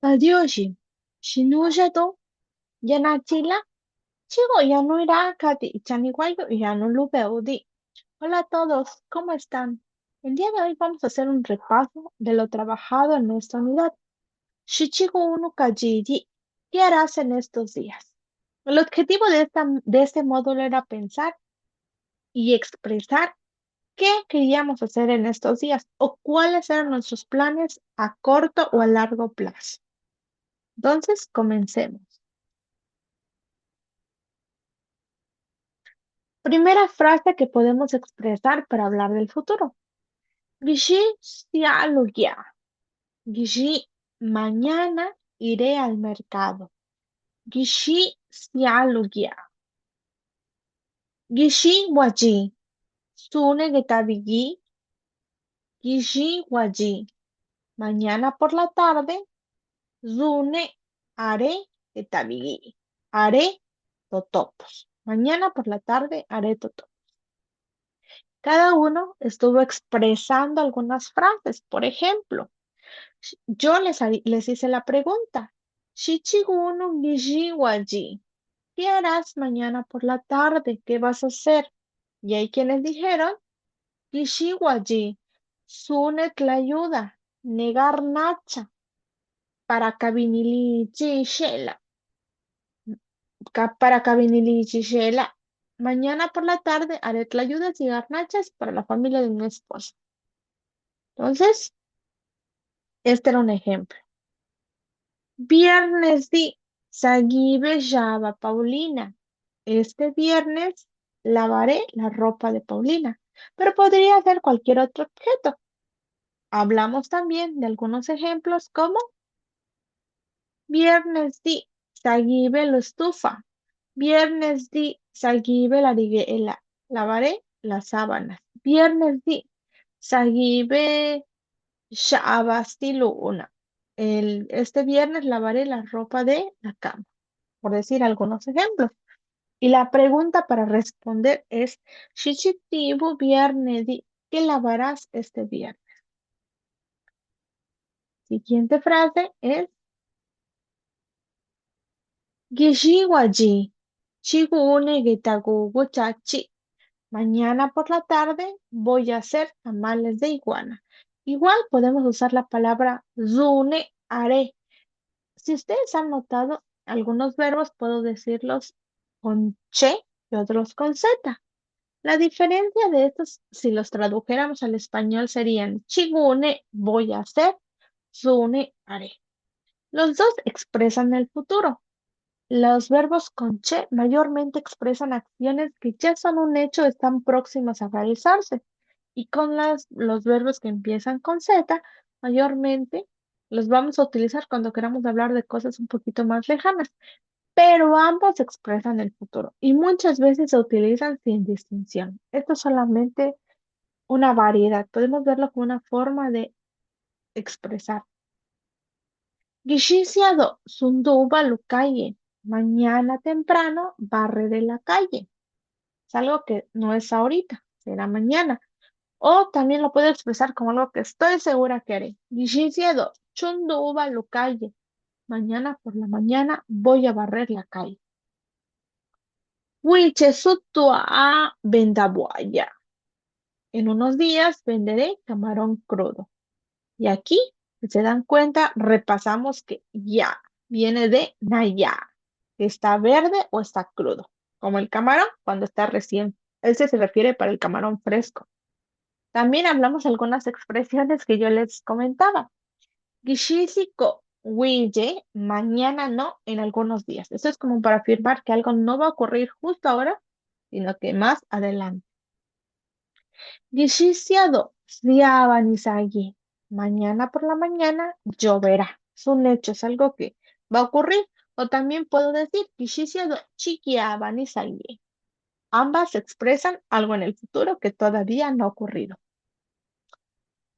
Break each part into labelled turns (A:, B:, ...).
A: Adiós, Shinuyato, Yanachila, Chigo Yanuira, Kati, Chaniguayo, Yanurubeudi. Hola a todos, ¿cómo están? El día de hoy vamos a hacer un repaso de lo trabajado en nuestra unidad. Shichigo uno Kajiji, ¿qué harás en estos días? El objetivo de este módulo era pensar y expresar qué queríamos hacer en estos días o cuáles eran nuestros planes a corto o a largo plazo. Entonces, comencemos. Primera frase que podemos expresar para hablar del futuro. Gishi sialugia. Gishi, mañana iré al mercado. Gishi sialugia. Gishi waji. Sune getabigi. Gishi waji. Mañana por la tarde. Zune haré getabigi. Haré totopos. Mañana por la tarde haré totopos. Cada uno estuvo expresando algunas frases. Por ejemplo, les hice la pregunta. Shichigunu Gijiwaji. ¿Qué harás mañana por la tarde? ¿Qué vas a hacer? Y hay quienes dijeron, Gijiwaji, Sunet la ayuda, negar nacha, para kabinili shela, para kabinili shela. Mañana por la tarde haré tlayudas y garnachas para la familia de mi esposo. Entonces, este era un ejemplo. Viernes di, Sagive llava Paulina. Este viernes lavaré la ropa de Paulina, pero podría ser cualquier otro objeto. Hablamos también de algunos ejemplos como viernes di, Sagive lo estufa. Viernes di, Sagive lavaré las sábanas. Viernes di, Sagive una. Este viernes lavaré la ropa de la cama, por decir algunos ejemplos. Y la pregunta para responder es, Shishitibu viernes di, ¿qué lavarás este viernes? Siguiente frase es, Gishiwaji, Shigune getagugu chachi. Mañana por la tarde voy a hacer tamales de iguana. Igual podemos usar la palabra zune, haré. Si ustedes han notado, algunos verbos puedo decirlos con che y otros con zeta. La diferencia de estos, si los tradujéramos al español, serían chigune, voy a hacer, sune, haré. Los dos expresan el futuro. Los verbos con che mayormente expresan acciones que ya son un hecho, están próximas a realizarse. Y con los verbos que empiezan con Z, mayormente los vamos a utilizar cuando queramos hablar de cosas un poquito más lejanas, pero ambos expresan el futuro y muchas veces se utilizan sin distinción. Esto es solamente una variedad, podemos verlo como una forma de expresar. Gishisiado sunduba lucaye. Mañana temprano barre de la calle. Es algo que no es ahorita, será mañana. O también lo puedo expresar como algo que estoy segura que haré. Gishisiado chunduba lucaye. Mañana por la mañana voy a barrer la calle. Wiche sutua a vendabuaya. En unos días venderé camarón crudo. Y aquí, si se dan cuenta, repasamos que ya viene de naya, que está verde o está crudo, como el camarón cuando está recién. Ese se refiere para el camarón fresco. También hablamos algunas expresiones que yo les comentaba. Gishishiko wille, mañana no, en algunos días. Eso es como para afirmar que algo no va a ocurrir justo ahora, sino que más adelante. Gishisiado, Nisagi. Mañana por la mañana lloverá. Es un hecho, es algo que va a ocurrir. O también puedo decir Gishisiado, Nisagi. Ambas expresan algo en el futuro que todavía no ha ocurrido.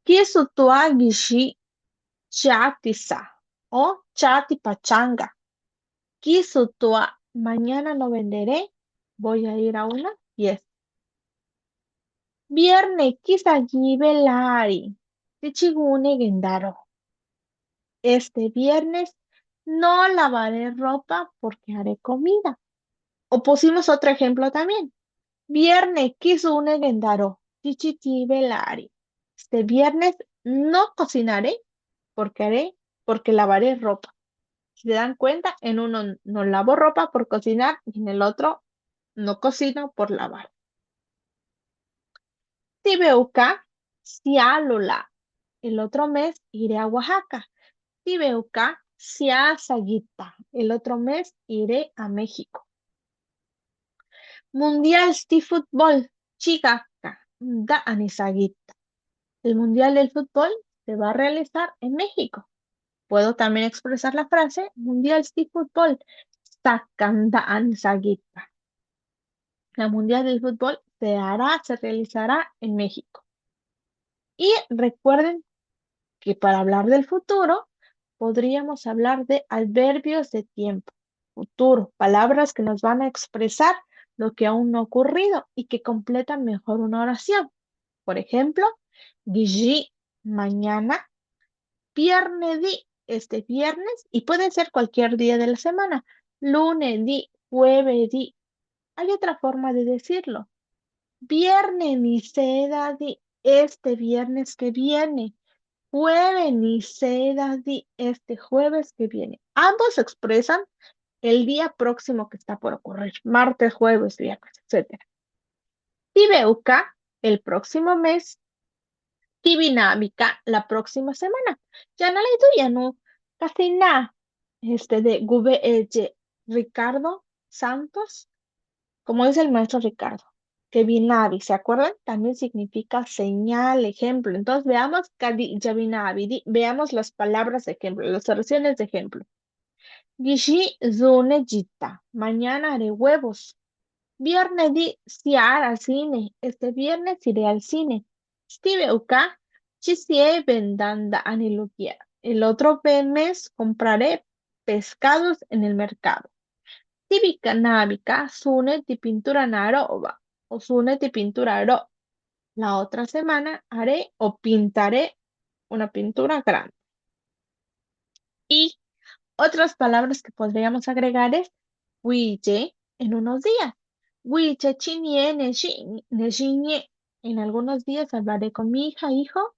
A: Kisutua Gishi Chatisa o Chati Pachanga. Kisutua, mañana no venderé, voy a ir a una fiesta. Viernes Kisagi Belari. Tichigune Gendaro. Este viernes no lavaré ropa porque haré comida. O pusimos otro ejemplo también. Viernes kisune gendaro. Chichiti velari. Este viernes no cocinaré porque porque lavaré ropa. Si se dan cuenta, en uno no lavo ropa por cocinar y en el otro no cocino por lavar. Tibeuca, Sialola. El otro mes iré a Oaxaca. Tibeuca, Saguita. El otro mes iré a México. Mundial de Fútbol. Chicaca. Da Anisaguita. El Mundial del Fútbol se va a realizar en México. Puedo también expresar la frase Mundial de Fútbol. Sakanda Anisaguita. La Mundial del Fútbol se realizará en México. Y recuerden que para hablar del futuro podríamos hablar de adverbios de tiempo, futuro, palabras que nos van a expresar lo que aún no ha ocurrido y que completan mejor una oración. Por ejemplo, Gigi, mañana, viernes di, este viernes, y puede ser cualquier día de la semana, lunes di, jueves di. Hay otra forma de decirlo. Viernes ni seda di, este viernes que viene. Jueves ni seda di, este jueves que viene. Ambos expresan el día próximo que está por ocurrir, martes, jueves, viernes, etcétera. Tibeuca, el próximo mes. Tibinamica, la próxima semana. Ya no le ya no, casi nada. Ricardo Santos, como dice el maestro Ricardo, que Binavi, ¿se acuerdan? También significa señal, ejemplo. Entonces veamos ya Binavi, veamos las palabras de ejemplo, las oraciones de ejemplo. Gishi zune jita, mañana haré huevos. Viernes di siar al cine. Este viernes iré al cine. Steve uka, chisie vendanda anilukia. El otro mes compraré pescados en el mercado. Típica návica, sune di pintura naroba o sune di pintura ro. La otra semana haré o pintaré una pintura grande. Y otras palabras que podríamos agregar es huille en unos días. Huille chinie nejiñe. En algunos días hablaré con mi hija, hijo.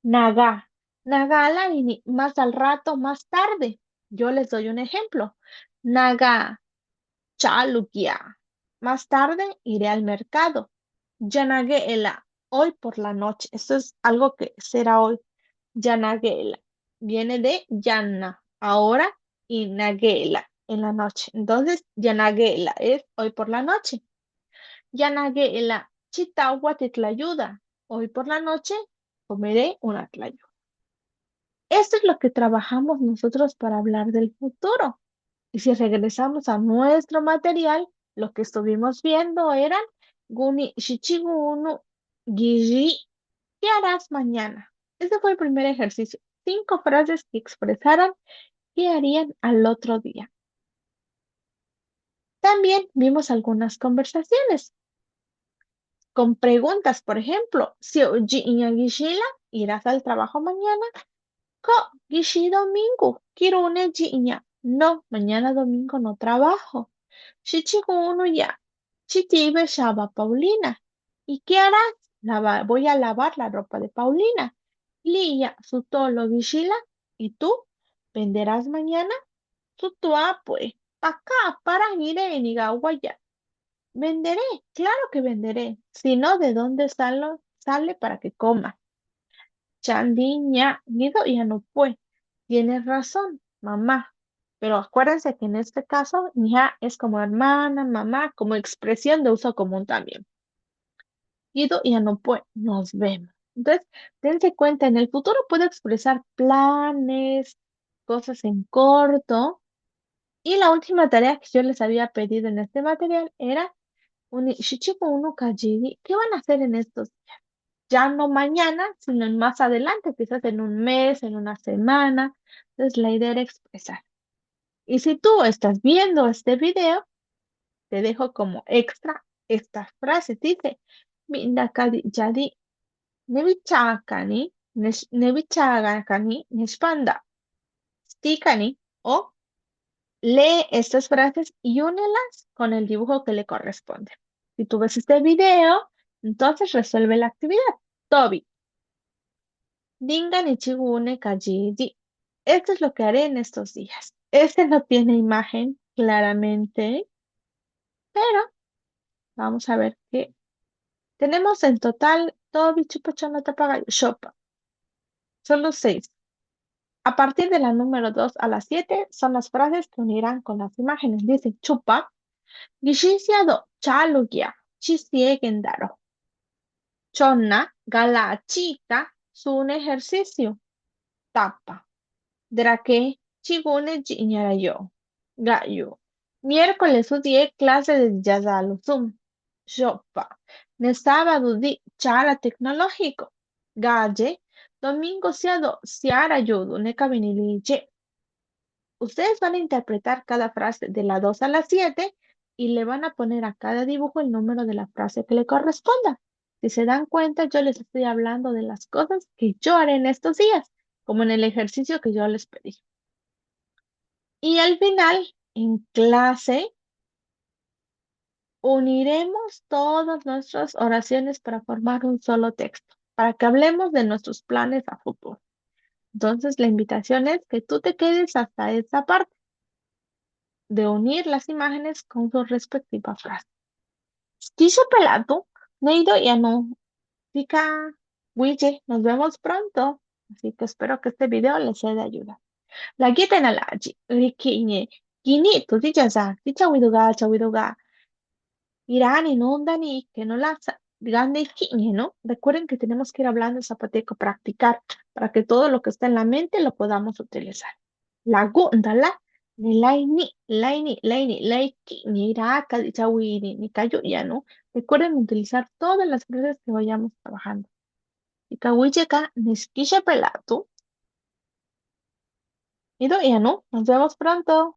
A: Naga. Nagala y más al rato, más tarde. Yo les doy un ejemplo. Naga chalukia. Más tarde iré al mercado. Yanageela. Hoy por la noche. Esto es algo que será hoy. Yanagela. Viene de Yana, ahora, y Nagela, en la noche. Entonces, Yanagela es hoy por la noche. Yanagela, Chitagua tlayuda. Hoy por la noche comeré una tlayuda. Esto es lo que trabajamos nosotros para hablar del futuro. Y si regresamos a nuestro material, lo que estuvimos viendo eran Guni Shichigunu, Gigi, ¿qué harás mañana? Este fue el primer ejercicio. 5 frases que expresaran qué harían al otro día. También vimos algunas conversaciones con preguntas, por ejemplo, si Gishila, irás al trabajo mañana. Ko Gishi domingo, quiero una Giña. No, mañana domingo no trabajo. Shichiguno ya. Chitibe Shaba Paulina. ¿Y qué harás? Voy a lavar la ropa de Paulina. Liya, su tolo Gishila. ¿Y tú? ¿Venderás mañana? Tutua, pues, acá, para ir en Igaguaya. Venderé, claro que venderé. Si no, ¿de dónde sale para que coma? Chandiña, Guido ya no puede. Tienes razón, mamá. Pero acuérdense que en este caso, ña es como hermana, mamá, como expresión de uso común también. Guido ya no puede, nos vemos. Entonces, dense cuenta, en el futuro puedo expresar planes, cosas en corto. Y la última tarea que yo les había pedido en este material era Shichibu uno Kajiri. ¿Qué van a hacer en estos días? Ya no mañana, sino en más adelante, quizás en un mes, en una semana. Entonces, la idea era expresar. Y si tú estás viendo este video, te dejo como extra estas frases. Dice, "Minda jadi nevichakani, nevichagakani, nespanda. practícani o lee estas frases y únelas con el dibujo que le corresponde. Si tú ves este video, entonces resuelve la actividad. Toby, Dinga ni chigune kajiji. Esto es lo que haré en estos días. Este no tiene imagen claramente, pero vamos a ver qué. Tenemos en total, Toby chupachana tapaga shopa. Son los 6. A partir de la número 2 a la 7 son las frases que unirán con las imágenes. Dice chupa, gishisiado, chalugia, chisiegendaro. Chonna, gala chica, su un ejercicio. Tapa. Drake, chigune yo. Gallo. Miércoles udie clase de Yazaluzum. Shopa. Ne sábado di chara tecnológico. Galle. Domingo siado siara yudu ne kabiniliche. Ustedes van a interpretar cada frase de la 2 a la 7 y le van a poner a cada dibujo el número de la frase que le corresponda. Si se dan cuenta, yo les estoy hablando de las cosas que yo haré en estos días, como en el ejercicio que yo les pedí. Y al final, en clase, uniremos todas nuestras oraciones para formar un solo texto, para que hablemos de nuestros planes a futuro. Entonces, la invitación es que tú te quedes hasta esa parte de unir las imágenes con su respectiva frase. Quise pelado, Neido ya no pica, Wille, nos vemos pronto. Así que espero que este video les sea de ayuda. La guita en la riquiñe, guini, tu dichaza, chawiduga, irán inundan y que no la grande quiñe, ¿no? Recuerden que tenemos que ir hablando zapoteco, practicar, para que todo lo que está en la mente lo podamos utilizar. La gundala, ni laiki, ni iraka, dichawiri, ni kayo, ya, ¿no? Recuerden utilizar todas las frases que vayamos trabajando. Y kawiyeka, niskisha pelatu. Y ya, ¿no? Nos vemos pronto.